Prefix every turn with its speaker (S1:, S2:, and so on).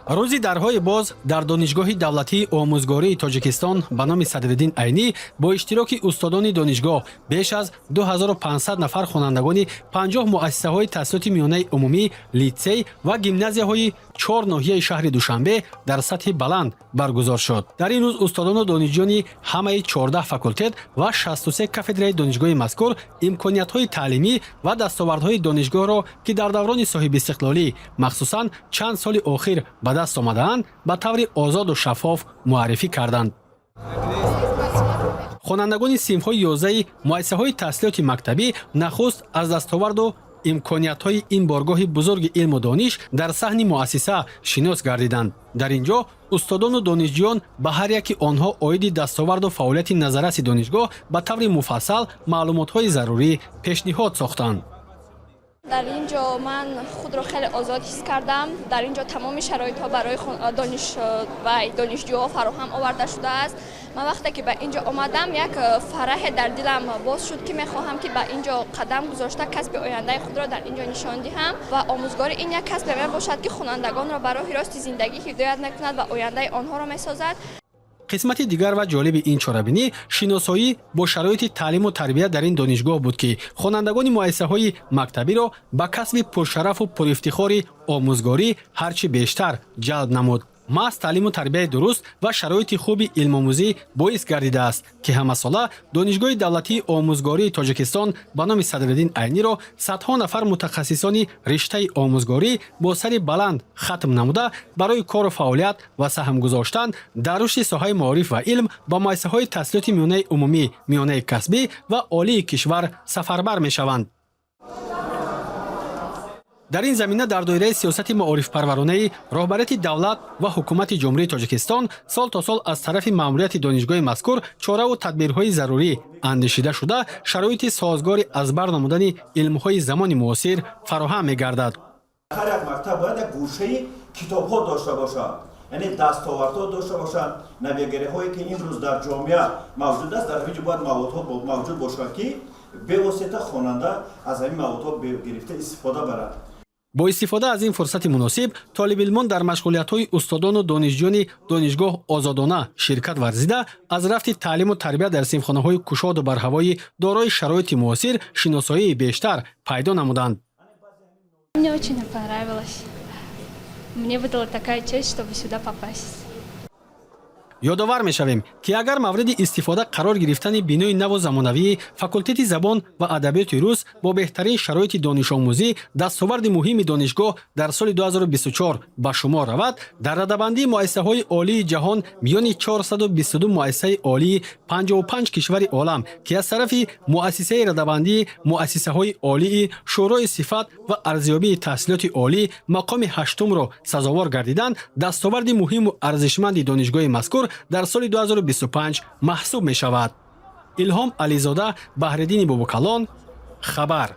S1: рӯзи дарҳои боз дар донишгоҳи давлатии омӯзгории тоҷикистон ба номи Садриддин Айнӣ бо иштироки устодони донишгоҳ беш аз 2500 нафар хонандагони 50 муассисаҳои таҳсилоти миёнаи умумӣ, литсей ва гимназияҳои 4 ноҳияи шаҳри Душанбе дар сатҳи баланд баргузор шуд. Дар ин рӯз устодону донишҷӯёни ҳамаи 14 факултет ва 63 кафедраи донишгоҳи мазкур имкониятҳои таълимӣ ва дастовардҳои донишгоҳро, ки дар даврони соҳибистиқлолӣ махсусан чанд соли охир ба даст омадаанд, ба таври озоду шаффоф муаррифӣ карданд. хонандагони синфҳои 11-и муассисаҳои таҳсилоти мактабӣ нахуст аз дастоварду имкониятҳои ин боргоҳи бузурги илму дониш дар саҳни муассиса шинос гардиданд. дар ин ҷо устодону донишҷӯён ба ҳар яки онҳо оиди дастоварду фаъолияти назараси донишгоҳ ба таври муфассал маълумотҳои зарурӣ пешниҳод сохтанд.
S2: дар ин ҷо ман худро хеле озод ҳис кардам. дар ин ҷо тамоми шароитҳо барои донишҷӯҳо фароҳам оварда шудааст. ман вақте ки ба ин ҷо омадам, як фараҳе дар дилам боз шуд, ки мехоҳам ки ба ин ҷо қадам гузошта касби ояндаи худро дар ин ҷо нишон диҳам ва омӯзгори ин як касбе мебошад, ки хонандагонро ба роҳи рости зиндагӣ ҳидоят мекунад ва ояндаи онҳоро месозад.
S1: қисмати дигар ва ҷолиби ин чорабинӣ шиносоӣ бо шароити таълиму тарбия дар ин донишгоҳ буд, ки хонандагони муассисаҳои мактабиро ба касби пуршарафу пурифтихори омӯзгорӣ ҳарчи бештар ҷалб намуд. маҳз таълиму тарбияи дуруст ва шароити хуби илмомӯзӣ боис гардидааст, ки ҳамасола донишгоҳи давлатии омӯзгории тоҷикистон ба номи Садриддин Айниро садҳо нафар мутахассисони риштаи омӯзгорӣ бо сари баланд хатм намуда барои кору фаъолият ва саҳм гузоштан дар рушди соҳаи маориф ва илм ба муассисаҳои таҳсилоти миёнаи умумӣ, миёнаи касбӣ ва олии кишвар сафарбар мешаванд. дар ин замина дар доираи сиёсати маорифпарваронаи роҳбарияти давлат ва ҳукумати ҷумҳурии Тоҷикистон сол то сол аз тарафи маъмурияти донишгоҳи мазкур чораву тадбирҳои зарурӣ андешида шуда, шароити созгори аз бар намудани илмҳои замони муосир фароҳам мегардад.
S3: ҳар як мактаб бояд як гӯшаи китобҳо дошта бошад, яъне дастовардҳо дошта бошад, навигариҳое ки имрӯз дар ҷомеа мавҷуд аст, дар ҳамин ҷо бояд маводҳо мавҷуд бошад, ки бевосита хонанда аз ҳамин маводҳо гирифта истифода барад.
S1: бо истифода аз ин фурсати муносиб, толибилмон дар машғулиятҳои устодону донишҷӯёни донишгоҳ озодона ширкат варзида, аз рафти таълиму тарбия дар синфхонаҳои кушоду барҳавои дорои шароити муосир шиносоии бештар пайдо намуданд.
S4: Мне очень понравилось. Мне выдала такая честь, чтобы сюда попасть.
S1: ёдовар мешавем, ки агар мавриди истифода қарор гирифтани бинои наву замонавии факултети забон ва адабиёти рус бо беҳтарин шароити донишомӯзӣ дастоварди муҳими донишгоҳ дар соли 2024 ба шумор равад, дар радабандии муассисаҳои олии ҷаҳон миёни 422 муассисаи олии 55 кишвари олам, ки аз тарафи муассисаи радабандии муассисаҳои олии шӯрои сифат ва арзёбии таҳсилоти олӣ мақоми 8-умро сазовор гардиданд, дастоварди муҳиму арзишманди донишгоҳи мазкур дар соли 2025 маҳсуб мешавад. илҳом ализода, Баҳриддини Бобукалон, Хабар.